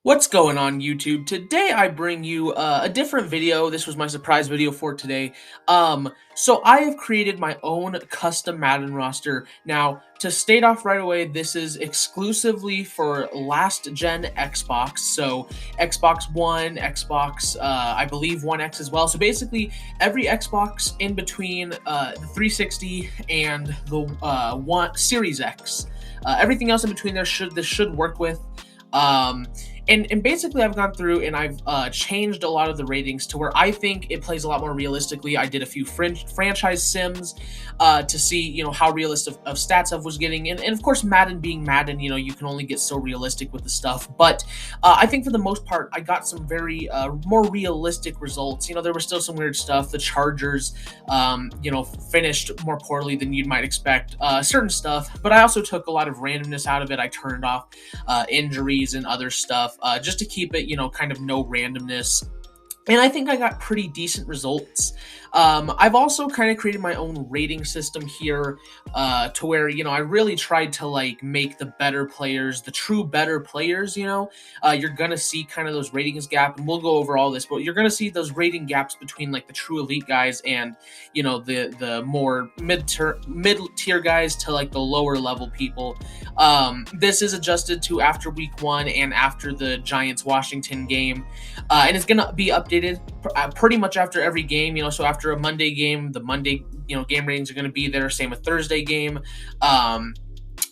What's going on YouTube? Today I bring you a different video. This was my surprise video for today. So I have created my own custom Madden roster. Now, to state off right away, this is exclusively for last gen Xbox. So Xbox One, Xbox, I believe One X as well. So basically every Xbox in between the 360 and the One Series X. Everything else in between there this should work with. And basically I've gone through and I've changed a lot of the ratings to where I think it plays a lot more realistically. I did a few franchise sims to see, how realistic of stats I was getting. And of course, Madden being Madden, you can only get so realistic with the stuff. But I think for the most part, I got some very more realistic results. There was still some weird stuff. The Chargers, finished more poorly than you might expect. Certain stuff. But I also took a lot of randomness out of it. I turned off injuries and other stuff. Just to keep it, kind of no randomness. And I think I got pretty decent results. I've also kind of created my own rating system here to where, I really tried to make the better players, the true better players, you're going to see kind of those ratings gap, and we'll go over all this, but you're going to see those rating gaps between the true elite guys and, the more mid-tier guys to the lower level people. This is adjusted to after week 1 and after the Giants-Washington game, and it's going to be updated pretty much after every game, so after a Monday game, the Monday, game ratings are going to be there. Same with Thursday game. And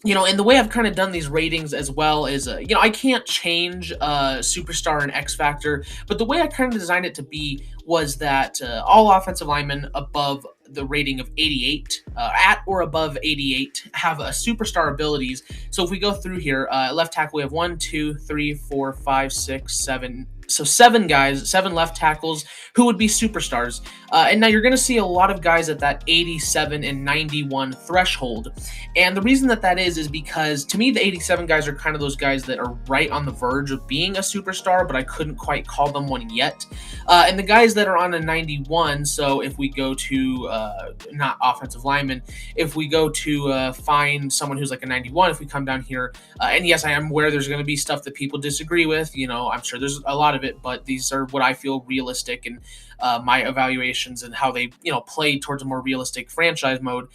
the way I've kind of done these ratings as well is, I can't change Superstar and X Factor, but the way I kind of designed it to be was that all offensive linemen above the rating of 88, at or above 88, have superstar abilities. So if we go through here, left tackle, we have 1, 2, 3, 4, 5, 6, 7. So 7 guys, 7 left tackles who would be superstars. And now you're going to see a lot of guys at that 87 and 91 threshold. And the reason that is because to me, the 87 guys are kind of those guys that are right on the verge of being a superstar, but I couldn't quite call them one yet. And the guys that are on a 91, so if we go to, not offensive lineman, if we go to find someone who's like a 91, if we come down here, and yes, I am aware there's going to be stuff that people disagree with, I'm sure there's a lot of it, but these are what I feel realistic and my evaluations and how they, play towards a more realistic franchise mode.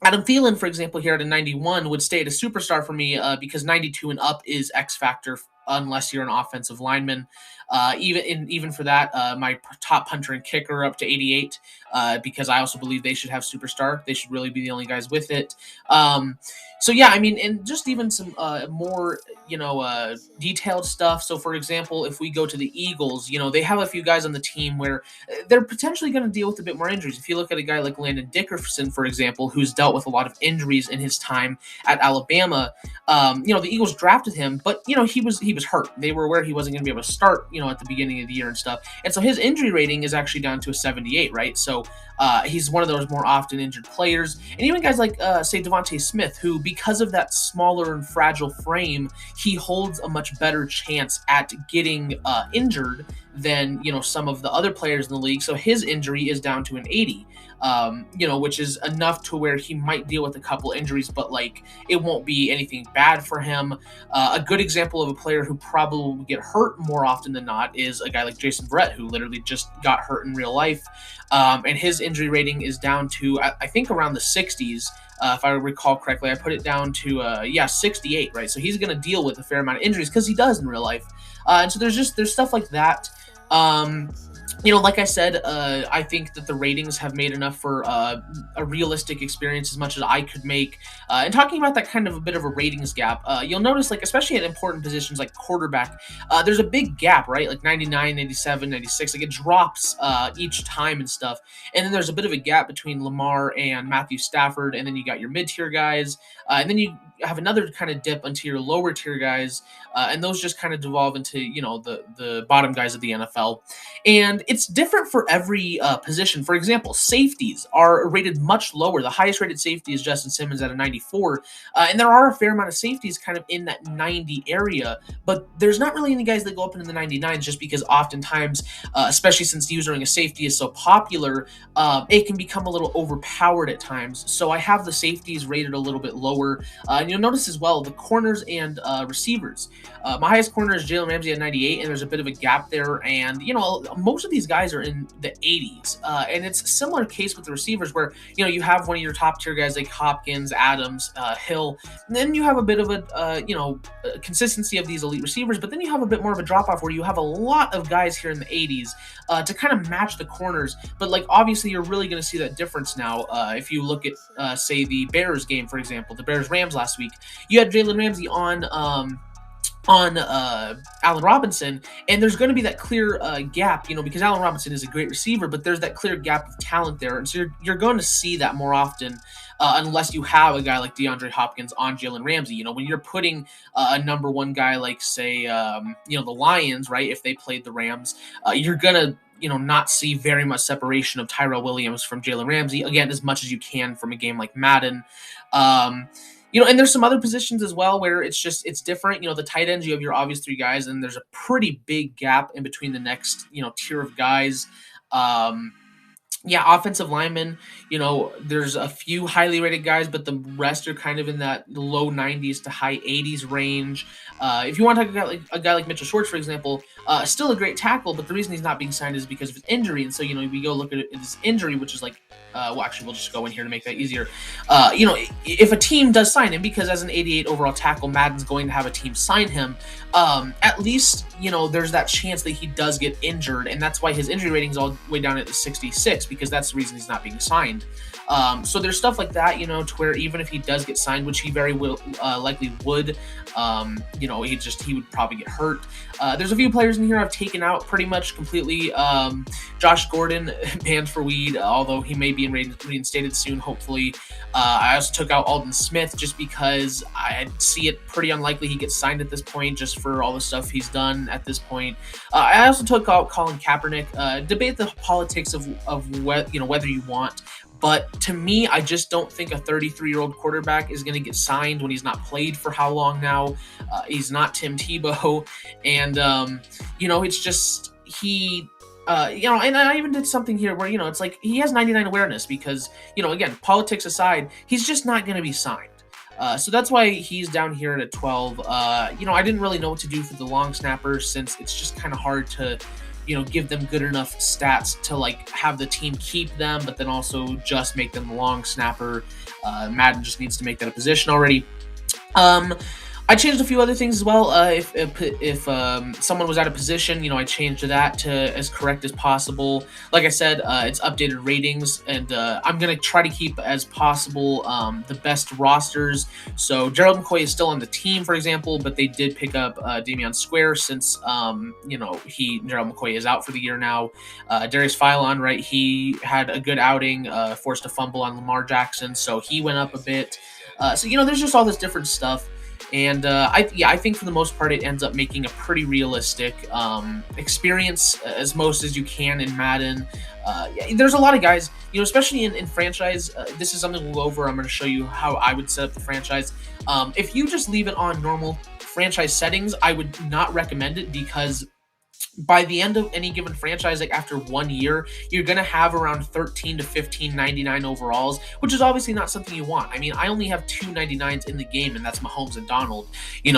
Adam Thielen, for example, here at a 91 would stay at a superstar for me because 92 and up is X Factor unless you're an offensive lineman. Even for that, my top punter and kicker are up to 88 because I also believe they should have superstar. They should really be the only guys with it. So yeah, I mean, and just even some more, detailed stuff. So for example, if we go to the Eagles, they have a few guys on the team where they're potentially going to deal with a bit more injuries. If you look at a guy like Landon Dickerson, for example, who's dealt with a lot of injuries in his time at Alabama, the Eagles drafted him, but he was hurt. They were aware he wasn't going to be able to start, at the beginning of the year and stuff. And so his injury rating is actually down to a 78, right? So he's one of those more often injured players. And even guys like, say, Devontae Smith, who, because of that smaller and fragile frame, he holds a much better chance at getting injured than, some of the other players in the league. So his injury is down to an 80, which is enough to where he might deal with a couple injuries, but it won't be anything bad for him. A good example of a player who probably will get hurt more often than not is a guy like Jason Verrett, who literally just got hurt in real life. And his injury rating is down to, I think, around the 60s. If I recall correctly, I put it down to, 68, right? So he's going to deal with a fair amount of injuries because he does in real life. And so there's stuff like that. Like I said, I think that the ratings have made enough for a realistic experience as much as I could make. And talking about that kind of a bit of a ratings gap, you'll notice, especially at important positions like quarterback, there's a big gap, right? 99, 97, 96. It drops each time and stuff. And then there's a bit of a gap between Lamar and Matthew Stafford. And then you got your mid-tier guys. And then you have another kind of dip into your lower tier guys, and those just kind of devolve into the bottom guys of the NFL. And it's different for every position. For example, safeties are rated much lower. The highest rated safety is Justin Simmons at a 94, and there are a fair amount of safeties kind of in that 90 area, but there's not really any guys that go up into the 99s just because oftentimes, especially since using a safety is so popular, it can become a little overpowered at times. So I have the safeties rated a little bit lower. And you'll notice as well the corners and receivers. My highest corner is Jalen Ramsey at 98, and there's a bit of a gap there. And, most of these guys are in the 80s. And it's a similar case with the receivers where, you have one of your top tier guys like Hopkins, Adams, Hill. And then you have a bit of consistency of these elite receivers, but then you have a bit more of a drop off where you have a lot of guys here in the 80s to kind of match the corners. But like obviously, you're really going to see that difference now. If you look at say the Bears game, for example, the Bears Rams last week, you had Jalen Ramsey on Allen Robinson, and there's going to be that clear gap, because Allen Robinson is a great receiver, but there's that clear gap of talent there, and so you're going to see that more often. Unless you have a guy like DeAndre Hopkins on Jalen Ramsey. When you're putting a number one guy like, say, the Lions, right, if they played the Rams, you're going to, not see very much separation of Tyrell Williams from Jalen Ramsey, again, as much as you can from a game like Madden. And there's some other positions as well where it's different. The tight ends, you have your obvious three guys, and there's a pretty big gap in between the next, tier of guys. Offensive linemen, there's a few highly rated guys, but the rest are kind of in that low 90s to high 80s range. If you want to talk about a guy like Mitchell Schwartz, for example, still a great tackle, but the reason he's not being signed is because of his injury. And so, we go look at his injury, which is like, we'll just go in here to make that easier. If a team does sign him, because as an 88 overall tackle, Madden's going to have a team sign him, at least, there's that chance that he does get injured. And that's why his injury rating's all the way down at the 66, because that's the reason he's not being signed. So there's stuff like that, to where even if he does get signed, which he very likely would, he would probably get hurt. There's a few players in here I've taken out pretty much completely. Josh Gordon, banned for weed, although he may be reinstated soon, hopefully. I also took out Alden Smith just because I see it pretty unlikely he gets signed at this point, just for all the stuff he's done at this point. I also took out Colin Kaepernick. Debate the politics of whether you want. But to me, I just don't think a 33-year-old quarterback is going to get signed when he's not played for how long now. He's not Tim Tebow. And, it's just he... and I even did something here where, it's like he has 99 awareness because, again, politics aside, he's just not going to be signed. So that's why he's down here at 12. I didn't really know what to do for the long snappers since it's just kind of hard to, give them good enough stats to like have the team keep them, but then also just make them long snapper. Madden just needs to make that a position already. I changed a few other things as well. If someone was out of position, I changed that to as correct as possible. Like I said, it's updated ratings, and I'm going to try to keep as possible the best rosters. So Gerald McCoy is still on the team, for example, but they did pick up Damian Square since, Gerald McCoy is out for the year now. Darius Philon, right, he had a good outing, forced a fumble on Lamar Jackson, so he went up a bit. So there's just all this different stuff. And I think for the most part, it ends up making a pretty realistic experience as most as you can in Madden. There's a lot of guys, especially in franchise. This is something we'll go over. I'm going to show you how I would set up the franchise. If you just leave it on normal franchise settings, I would not recommend it because by the end of any given franchise, like after 1 year, you're going to have around 13 to 15 99 overalls, which is obviously not something you want. I mean, I only have 2 99s in the game, and that's Mahomes and Donald,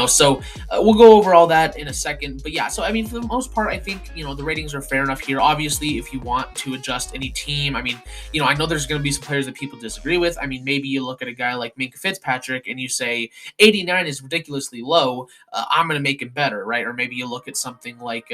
so we'll go over all that in a second. But yeah, so I mean, for the most part, I think, the ratings are fair enough here. Obviously, if you want to adjust any team, I mean, I know there's going to be some players that people disagree with. I mean, maybe you look at a guy like Minkah Fitzpatrick and you say 89 is ridiculously low. I'm going to make him better, right? Or maybe you look at something like,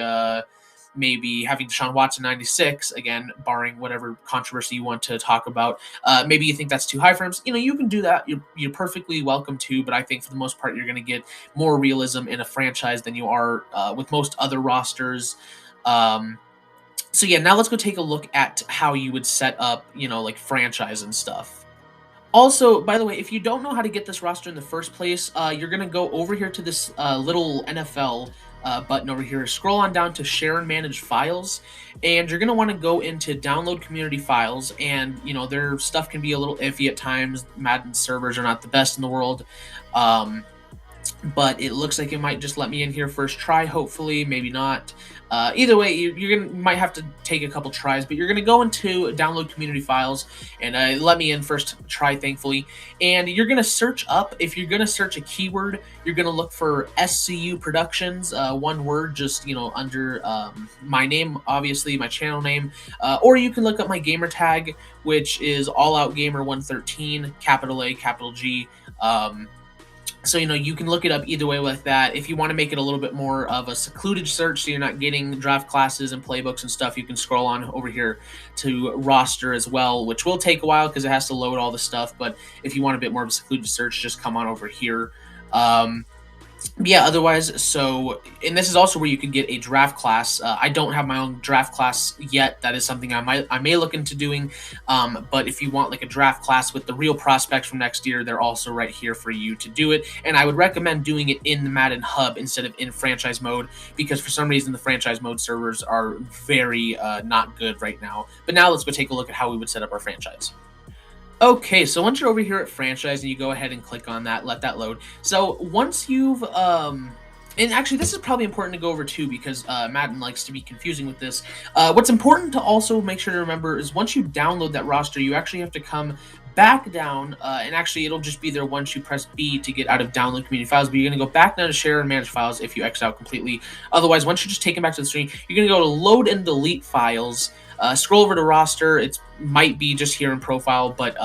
maybe having Deshaun Watson 96, again, barring whatever controversy you want to talk about. Maybe you think that's too high for him. You can do that. You're perfectly welcome to, but I think for the most part, you're going to get more realism in a franchise than you are with most other rosters. So yeah, now let's go take a look at how you would set up, like franchise and stuff. Also, by the way, if you don't know how to get this roster in the first place, you're gonna go over here to this little NFL button over here. Scroll on down to Share and Manage Files, and you're gonna want to go into Download Community Files. And their stuff can be a little iffy at times. Madden servers are not the best in the world. But it looks like it might just let me in here first try, hopefully, maybe not. Either way, you might have to take a couple tries, but you're gonna go into download community files, and let me in first try, thankfully. And you're gonna search up. If you're gonna search a keyword, you're gonna look for SCU Productions, one word, just under my name, obviously my channel name, or you can look up my gamer tag, which is All Out Gamer 113, capital A, capital G. So, you can look it up either way like that. If you want to make it a little bit more of a secluded search so you're not getting draft classes and playbooks and stuff, you can scroll on over here to roster as well, which will take a while because it has to load all the stuff. But if you want a bit more of a secluded search, just come on over here. Yeah, otherwise, and this is also where you can get a draft class. I don't have my own draft class yet. That is something I may look into doing. But if you want like a draft class with the real prospects from next year, they're also right here for you to do it. And I would recommend doing it in the Madden Hub instead of in franchise mode, because for some reason the franchise mode servers are very not good right now. But now let's go take a look at how we would set up our franchise. Okay, so once you're over here at franchise and you go ahead and click on that, let that load. So once you've, and actually this is probably important to go over too, because Madden likes to be confusing with this. What's important to also make sure to remember is once you download that roster, you actually have to come back down, and actually it'll just be there once you press B to get out of download community files, but you're going to go back down to share and manage files if you X out completely. Otherwise, once you're just taken back to the screen, you're going to go to load and delete files, scroll over to roster. It might be just here in profile, but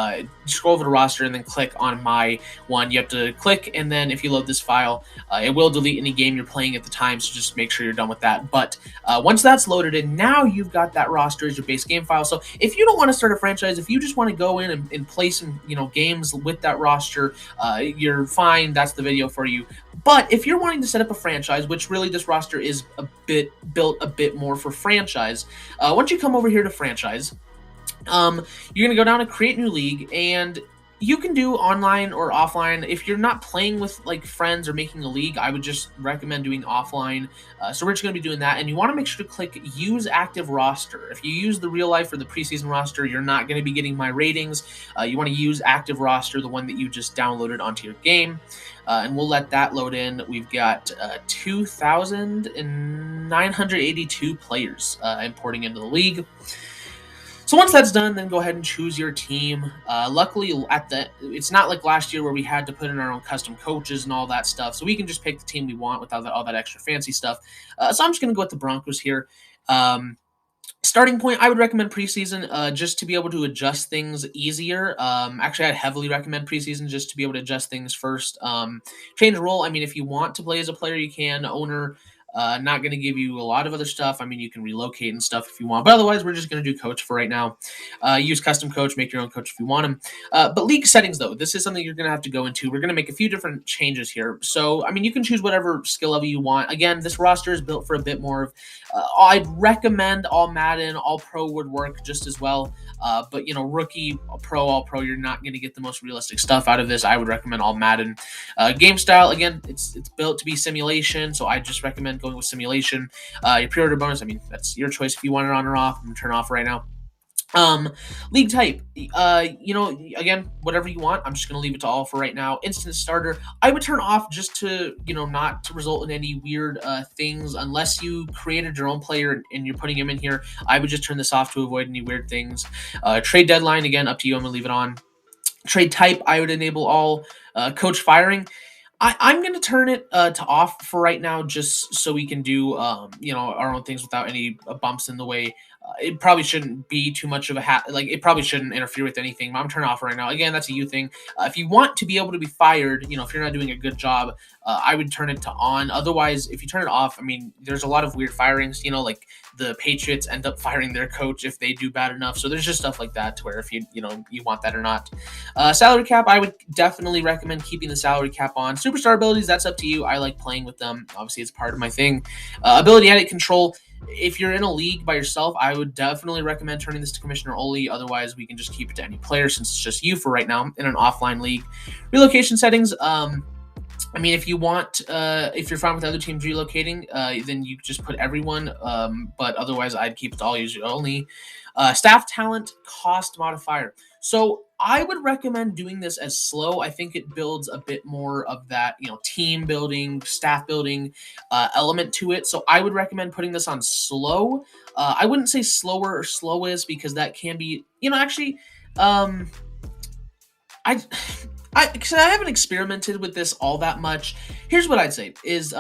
scroll over to roster and then click on my one. You have to click, and then if you load this file, it will delete any game you're playing at the time, so just make sure you're done with that. But once that's loaded in, now you've got that roster as your base game file. So if you don't want to start a franchise, if you just want to go in and play some games with that roster, you're fine. That's the video for you. But if you're wanting to set up a franchise, which really this roster is built a bit more for franchise, once you come over here to franchise, you're going to go down to create new league, and you can do online or offline. If you're not playing with like friends or making a league, I would just recommend doing offline. So we're just going to be doing that, and you want to make sure to click use active roster. If you use the real life or the preseason roster, you're not going to be getting my ratings. You want to use active roster, the one that you just downloaded onto your game. And we'll let that load in. We've got 2,982 players importing into the league. So once that's done, then go ahead and choose your team. Luckily, it's not like last year where we had to put in our own custom coaches and all that stuff. So we can just pick the team we want without all that extra fancy stuff. So I'm just going to go with the Broncos here. Starting point, I would recommend preseason just to be able to adjust things easier. Actually, I'd heavily recommend preseason just to be able to adjust things first. Change role. I mean, if you want to play as a player, you can. Owner, not going to give you a lot of other stuff. I mean, you can relocate and stuff if you want. But otherwise, we're just going to do coach for right now. Use custom coach. Make your own coach if you want him. But league settings, though, this is something you're going to have to go into. We're going to make a few different changes here. So, I mean, you can choose whatever skill level you want. Again, this roster is built for a bit more of I'd recommend all Madden, all pro would work just as well. But rookie, pro, all pro, you're not going to get the most realistic stuff out of this. I would recommend all Madden. Game style, again, it's built to be simulation, so I just recommend going with simulation. Your pre-order bonus, I mean, that's your choice if you want it on or off. I'm going to turn off right now. League type, again, whatever you want. I'm just going to leave it to all for right now. Instant starter, I would turn off just to, not to result in any weird things. Unless you created your own player and you're putting him in here, I would just turn this off to avoid any weird things. Trade deadline, again, up to you. I'm going to leave it on. Trade type, I would enable all. Coach firing, I'm going to turn it to off for right now, just so we can do, our own things without any bumps in the way. It probably shouldn't be too much of a it probably shouldn't interfere with anything, but I'm turning off right now. Again, that's a you thing. If you want to be able to be fired, if you're not doing a good job, I would turn it to on. Otherwise, if you turn it off, I mean, there's a lot of weird firings, like the Patriots end up firing their coach if they do bad enough. So there's just stuff like that to where if you want that or not. Salary cap, I would definitely recommend keeping the salary cap on. Superstar abilities, that's up to you. I like playing with them. Obviously, it's part of my thing. Ability edit control, if you're in a league by yourself, I would definitely recommend turning this to Commissioner Oli. Otherwise, we can just keep it to any player since it's just you for right now in an offline league. Relocation settings. I mean, if you want, if you're fine with other teams relocating, then you just put everyone. But otherwise, I'd keep it to all user only. Staff talent cost modifier. So I would recommend doing this as slow. I think it builds a bit more of that, team building, staff building element to it. So I would recommend putting this on slow. I wouldn't say slower or slowest because that can be, actually, I because I haven't experimented with this all that much. Here's what I'd say is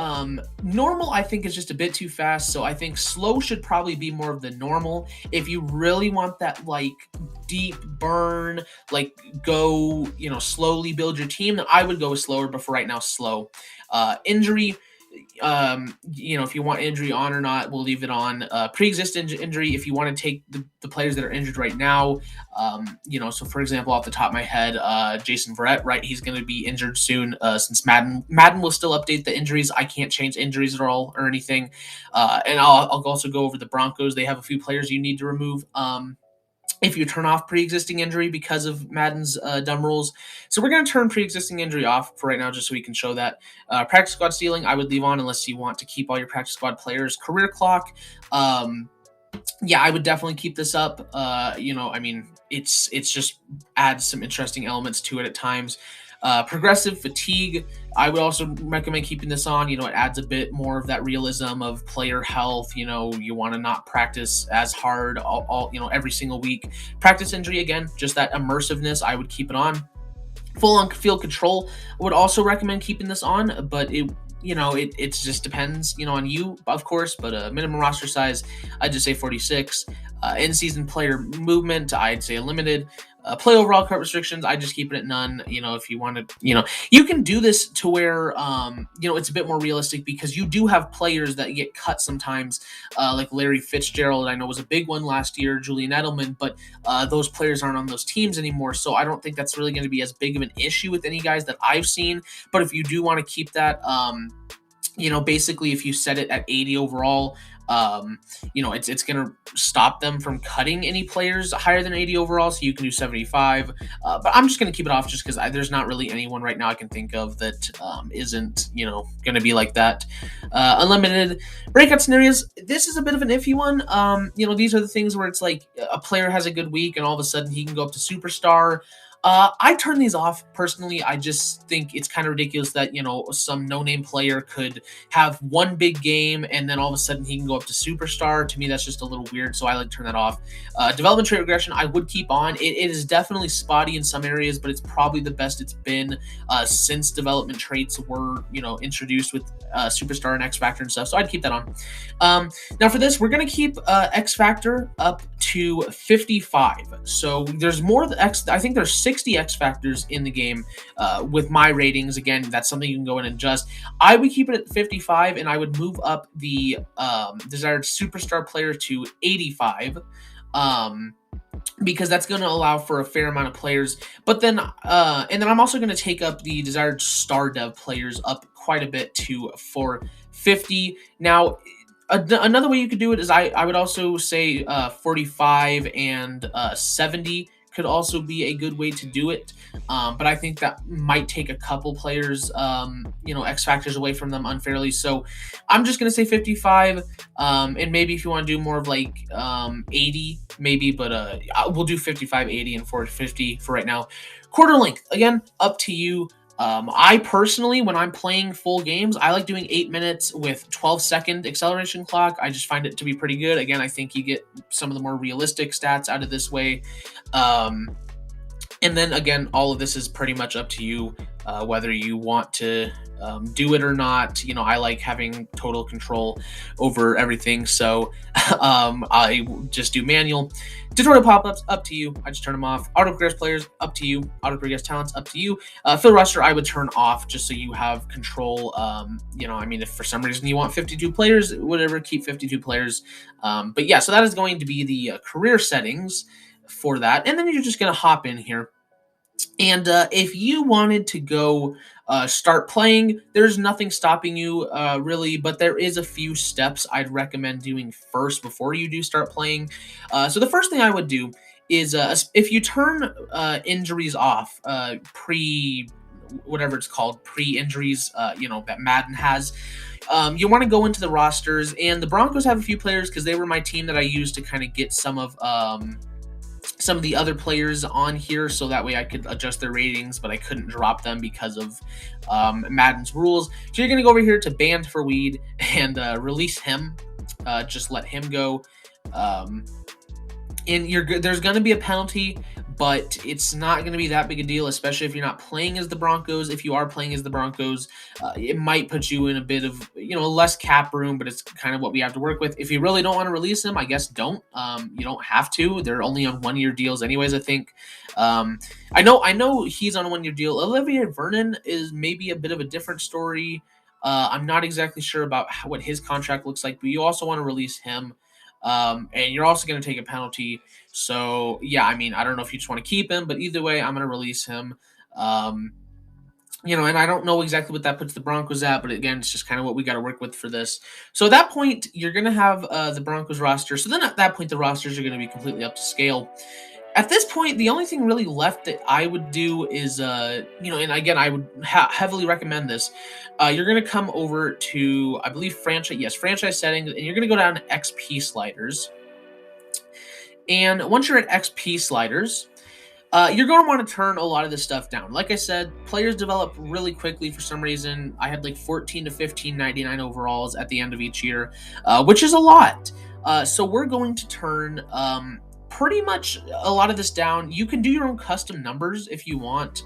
normal I think is just a bit too fast, so I think slow should probably be more of the normal. If you really want that like deep burn, like go, slowly build your team, then I would go with slower, but for right now, slow. Injury, if you want injury on or not, we'll leave it on. Pre-existing injury, if you want to take the players that are injured right now, so for example, off the top of my head, Jason Verrett, right, he's going to be injured soon. Since Madden will still update the injuries, I can't change injuries at all or anything. And I'll also go over the Broncos. They have a few players you need to remove. If you turn off pre-existing injury because of Madden's dumb rules. So we're going to turn pre-existing injury off for right now just so we can show that. Practice squad stealing, I would leave on unless you want to keep all your practice squad players. Career clock, yeah, I would definitely keep this up. It's just adds some interesting elements to it at times. Progressive fatigue, I would also recommend keeping this on. It adds a bit more of that realism of player health. You want to not practice as hard all every single week. Practice injury, again, just that immersiveness, I would keep it on. Full on field control, I would also recommend keeping this on, but it just depends, on you, of course, but minimum roster size, I'd just say 46. In-season player movement, I'd say limited. Play overall cut restrictions, I just keep it at none. If you want to, you can do this to where, it's a bit more realistic because you do have players that get cut sometimes, like Larry Fitzgerald, I know was a big one last year, Julian Edelman, but those players aren't on those teams anymore. So I don't think that's really going to be as big of an issue with any guys that I've seen. But if you do want to keep that, basically if you set it at 80 overall, it's going to stop them from cutting any players higher than 80 overall, so you can do 75. But I'm just going to keep it off just because there's not really anyone right now I can think of that isn't, going to be like that. Unlimited breakout scenarios. This is a bit of an iffy one. These are the things where it's like a player has a good week and all of a sudden he can go up to superstar. I turn these off personally. I just think it's kind of ridiculous that, some no-name player could have one big game and then all of a sudden he can go up to superstar. To me, that's just a little weird, so I like to turn that off. Development trait regression, I would keep on. It is definitely spotty in some areas, but it's probably the best it's been since development traits were, introduced with superstar and X Factor and stuff, so I'd keep that on. Now for this, we're going to keep X Factor up to 55. So there's more I think there's 60 X Factors in the game with my ratings. Again, that's something you can go in and adjust. I would keep it at 55, and I would move up the desired superstar player to 85. Because that's going to allow for a fair amount of players. But then, and then I'm also going to take up the desired star dev players up quite a bit to 450. Now, another way you could do it is I would also say 45 and 70 could also be a good way to do it. But I think that might take a couple players, X Factors away from them unfairly. So I'm just going to say 55. And maybe if you want to do more of like 80, maybe, but we'll do 55, 80, and 450 for right now. Quarter length, again, up to you. I personally, when I'm playing full games, I like doing 8 minutes with 12-second acceleration clock. I just find it to be pretty good. Again, I think you get some of the more realistic stats out of this way. And then again, all of this is pretty much up to you, whether you want to do it or not. I like having total control over everything. So I just do manual. Tutorial pop-ups, up to you. I just turn them off. Auto progress players, up to you. Auto progress talents, up to you. Fill roster, I would turn off just so you have control. If for some reason you want 52 players, whatever, keep 52 players. But yeah, so that is going to be the career settings for that. And then you're just going to hop in here. And if you wanted to go start playing, there's nothing stopping you really, but there is a few steps I'd recommend doing first before you do start playing. So the first thing I would do is if you turn injuries off pre whatever it's called, pre-injuries, that Madden has. You want to go into the rosters, and the Broncos have a few players because they were my team that I used to kind of get some of the other players on here, so that way I could adjust their ratings, but I couldn't drop them because of Madden's rules. So you're going to go over here to Banned for Weed and release him. Just let him go. And there's going to be a penalty, but it's not going to be that big a deal, especially if you're not playing as the Broncos. If you are playing as the Broncos, it might put you in a bit of less cap room, but it's kind of what we have to work with. If you really don't want to release them, I guess don't. You don't have to. They're only on 1-year deals, anyways. I think. I know he's on a 1-year deal. Olivier Vernon is maybe a bit of a different story. I'm not exactly sure about what his contract looks like, but you also want to release him. And you're also going to take a penalty. So, yeah, I mean, I don't know if you just want to keep him, but either way, I'm going to release him. And I don't know exactly what that puts the Broncos at, but again, it's just kind of what we got to work with for this. So at that point, you're going to have the Broncos roster. So then at that point, the rosters are going to be completely up to scale. At this point, the only thing really left that I would do is, and again, I would heavily recommend this. You're going to come over to, I believe, franchise settings, and you're going to go down to XP sliders. And once you're at XP sliders, you're going to want to turn a lot of this stuff down. Like I said, players develop really quickly for some reason. I had like 14 to 15 99 overalls at the end of each year, which is a lot. So we're going to turn pretty much a lot of this down. You can do your own custom numbers if you want,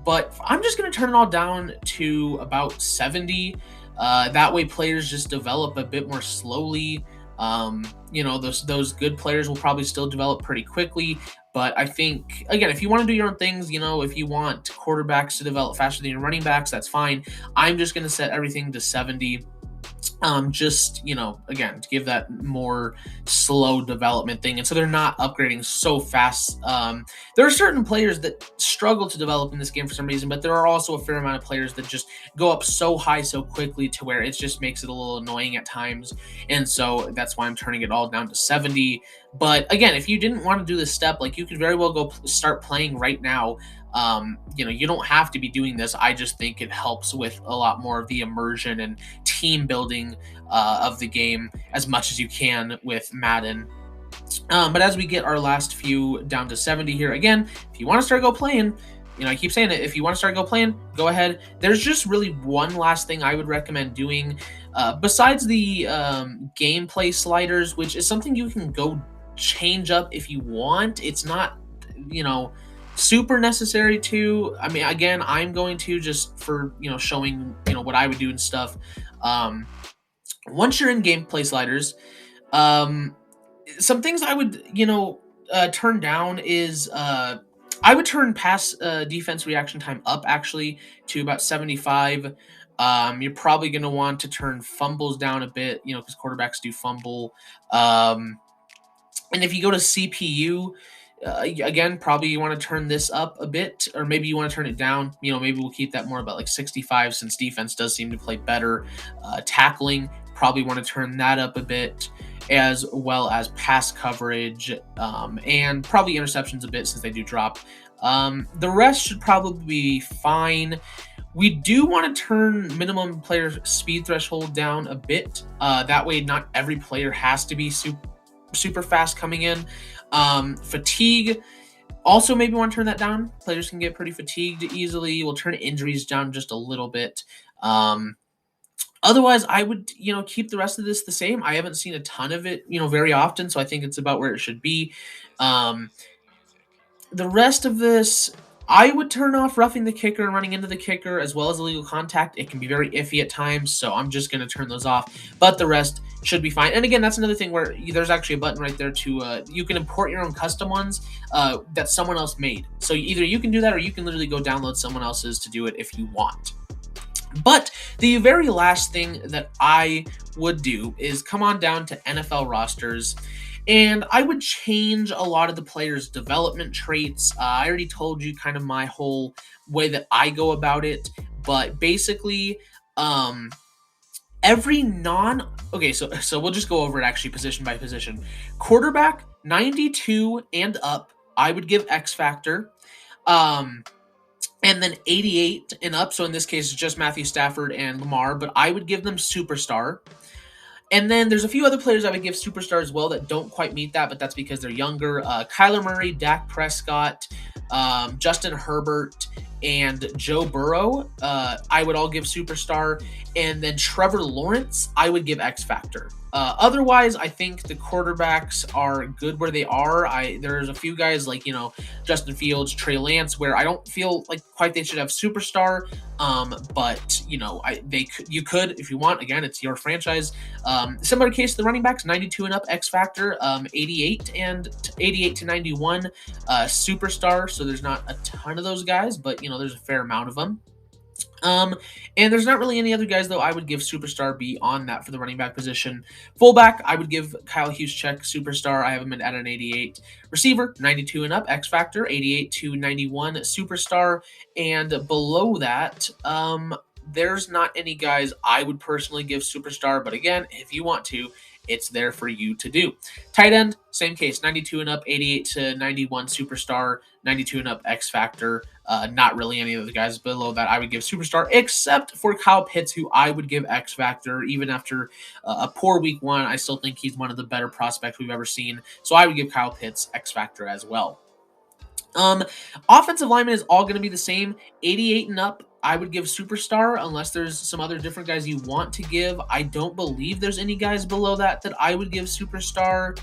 but I'm just going to turn it all down to about 70. That way players just develop a bit more slowly. Those good players will probably still develop pretty quickly. But I think, again, if you want to do your own things, if you want quarterbacks to develop faster than your running backs, that's fine. I'm just going to set everything to 70. Again, to give that more slow development thing. And so they're not upgrading so fast. There are certain players that struggle to develop in this game for some reason, but there are also a fair amount of players that just go up so high so quickly to where it just makes it a little annoying at times. And so that's why I'm turning it all down to 70. But again, if you didn't want to do this step, like, you could very well go start playing right now. You don't have to be doing this. I just think it helps with a lot more of the immersion and team building of the game as much as you can with Madden. But as we get our last few down to 70 here, again, if you want to start go playing, I keep saying it, if you want to start go playing, go ahead. There's just really one last thing I would recommend doing besides the gameplay sliders, which is something you can go change up if you want. It's not, super necessary to. I mean, again, I'm going to just for showing what I would do and stuff. Once you're in gameplay sliders, some things I would turn down is I would turn pass defense reaction time up actually to about 75. You're probably going to want to turn fumbles down a bit, because quarterbacks do fumble. And if you go to CPU, again, probably you want to turn this up a bit, or maybe you want to turn it down. Maybe we'll keep that more about like 65 since defense does seem to play better. Tackling, probably want to turn that up a bit, as well as pass coverage, and probably interceptions a bit since they do drop. The rest should probably be fine. We do want to turn minimum player speed threshold down a bit. That way, not every player has to be super fast coming in. Fatigue, also maybe want to turn that down. Players can get pretty fatigued easily. We'll turn injuries down just a little bit. Otherwise, I would, keep the rest of this the same. I haven't seen a ton of it, very often, so I think it's about where it should be. The rest of this, I would turn off roughing the kicker and running into the kicker, as well as illegal contact. It can be very iffy at times, so I'm just going to turn those off. But the rest should be fine. And again, that's another thing where there's actually a button right there to you can import your own custom ones that someone else made. So either you can do that, or you can literally go download someone else's to do it if you want. But the very last thing that I would do is come on down to NFL rosters. And I would change a lot of the players' development traits. I already told you kind of my whole way that I go about it, but basically, um, every non okay, so we'll just go over it actually position by position. Quarterback 92 and up, I would give X Factor. Um, and then 88 and up, so in this case, it's just Matthew Stafford and Lamar, but I would give them superstar. And then there's a few other players I would give superstar as well that don't quite meet that, but that's because they're younger. Kyler Murray, Dak Prescott, Justin Herbert, and Joe Burrow, I would all give superstar. And then Trevor Lawrence, I would give X Factor. Otherwise, I think the quarterbacks are good where they are. There's a few guys like Justin Fields, Trey Lance, where I don't feel like quite they should have superstar. But you could if you want. Again, it's your franchise. Similar case to the running backs, 92 and up X Factor, 88 to 91 superstar. So there's not a ton of those guys, but there's a fair amount of them. And there's not really any other guys though I would give superstar beyond that for the running back position. Fullback, I would give Kyle Juszczyk superstar. I have him at an 88. Receiver, 92 and up, X Factor, 88 to 91 superstar. And below that, there's not any guys I would personally give superstar, but again, if you want to, it's there for you to do. Tight end, same case, 92 and up, 88 to 91 superstar, 92 and up X Factor. Not really any of the guys below that I would give superstar, except for Kyle Pitts, who I would give X Factor. Even after a poor week one, I still think he's one of the better prospects we've ever seen. So I would give Kyle Pitts X Factor as well. Offensive lineman is all going to be the same. 88 and up, I would give superstar unless there's some other different guys you want to give. I don't believe there's any guys below that I would give superstar.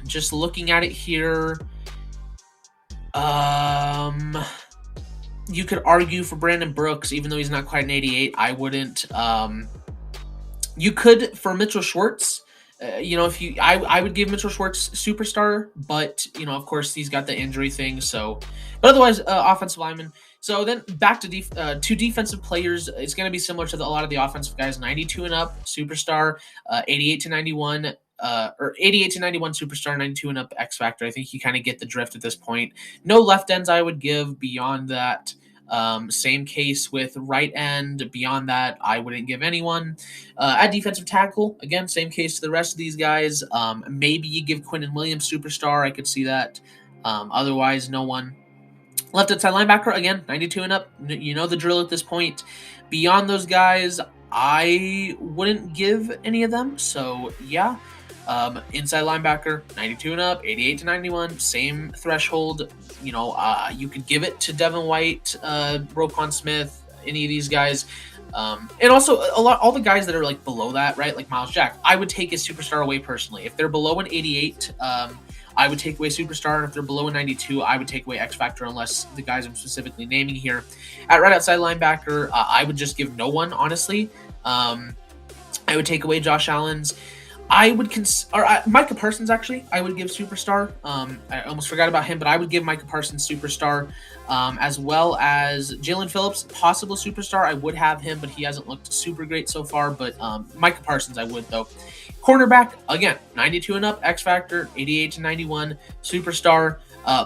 Just looking at it here, you could argue for Brandon Brooks, even though he's not quite an 88. I wouldn't. You could for Mitchell Schwartz. I would give Mitchell Schwartz superstar, but of course he's got the injury thing. So, but otherwise, offensive lineman. So then back to two defensive players. It's going to be similar to a lot of the offensive guys. 92 and up, superstar. 88 to 91. Or 88 to 91 superstar, 92 and up X Factor. I think you kind of get the drift at this point. No left ends I would give beyond that. Same case with right end. Beyond that, I wouldn't give anyone. At defensive tackle, again, same case to the rest of these guys. Maybe you give Quinnen Williams superstar. I could see that. Otherwise, no one. Left outside linebacker, again, 92 and up. You know the drill at this point. Beyond those guys, I wouldn't give any of them. So, yeah. Inside linebacker, 92 and up, 88 to 91, same threshold. You could give it to Devin White, Roquan Smith, any of these guys. And also all the guys that are like below that, right? Like Miles Jack, I would take his superstar away personally. If they're below an 88, I would take away superstar. And if they're below a 92, I would take away X Factor unless the guys I'm specifically naming here. At right outside linebacker, I would just give no one, honestly. I would take away Josh Allen's. I would Micah Parsons, actually, I would give superstar. I almost forgot about him, but I would give Micah Parsons superstar, as well as Jalen Phillips, possible superstar. I would have him, but he hasn't looked super great so far. But Micah Parsons, I would, though. Cornerback, again, 92 and up, X Factor, 88 to 91, superstar.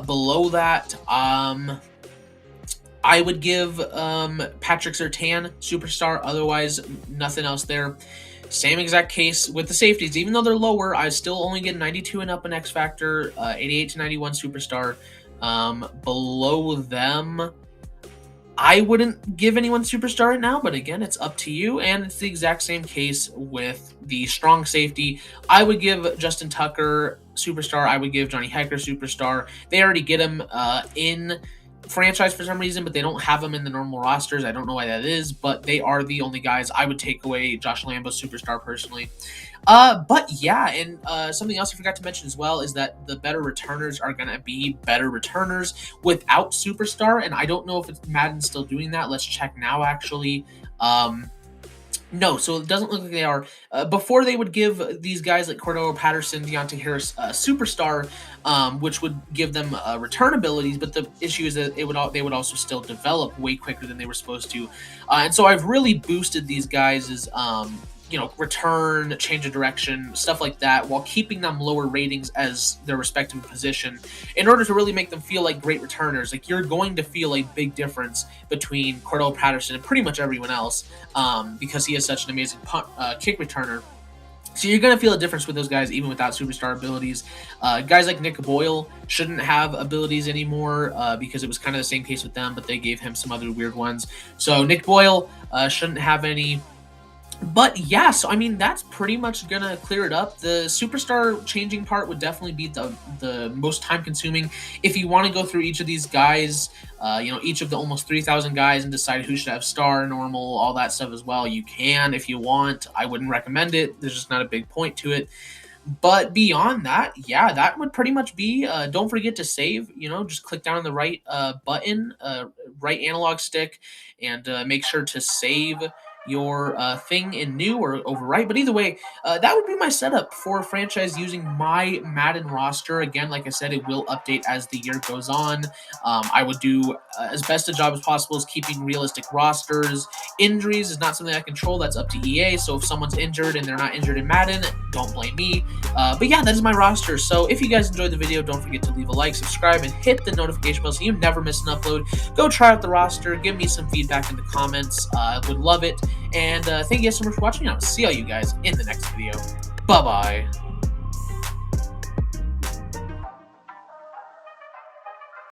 Below that, I would give Patrick Surtain superstar. Otherwise, nothing else there. Same exact case with the safeties. Even though they're lower, I still only get 92 and up in X Factor, 88 to 91 superstar. Below them, I wouldn't give anyone superstar right now, but again, it's up to you. And it's the exact same case with the strong safety. I would give Justin Tucker superstar. I would give Johnny Hekker superstar. They already get him in franchise for some reason, but they don't have them in the normal rosters. I don't know why that is, but they are the only guys. I would take away Josh Lambo's superstar personally. But yeah, and something else I forgot to mention as well is that the better returners are going to be better returners without superstar, and I don't know if Madden's still doing that. Let's check now, actually. No, so it doesn't look like they are. Before, they would give these guys like Cordero Patterson, Deontay Harris superstar, which would give them return abilities, but the issue is that they would also still develop way quicker than they were supposed to. And so I've really boosted these guys' return, change of direction, stuff like that, while keeping them lower ratings as their respective position, in order to really make them feel like great returners. Like, you're going to feel a big difference between Cordell Patterson and pretty much everyone else, because he is such an amazing kick returner. So you're going to feel a difference with those guys, even without superstar abilities. Guys like Nick Boyle shouldn't have abilities anymore, because it was kind of the same case with them, but they gave him some other weird ones. So Nick Boyle shouldn't have any. But yeah, so I mean, that's pretty much gonna clear it up. The superstar changing part would definitely be the most time consuming. If you want to go through each of these guys, each of the almost 3,000 guys, and decide who should have star, normal, all that stuff as well, you can if you want. I wouldn't recommend it. There's just not a big point to it. But beyond that, yeah, that would pretty much be. Don't forget to save. Just click down on the right button, right analog stick, and make sure to save your thing in new or overwrite. But either way, that would be my setup for a franchise using my Madden roster. Again, like I said, it will update as the year goes on. I would do as best a job as possible as keeping realistic rosters. Injuries is not something I control. That's up to EA. So if someone's injured and they're not injured in Madden, don't blame me. But yeah, that is my roster. So if you guys enjoyed the video, don't forget to leave a like, subscribe, and hit the notification bell so you never miss an upload. Go try out the roster. Give me some feedback in the comments. I would love it. And thank you guys so much for watching. I'll see all you guys in the next video. Bye-bye.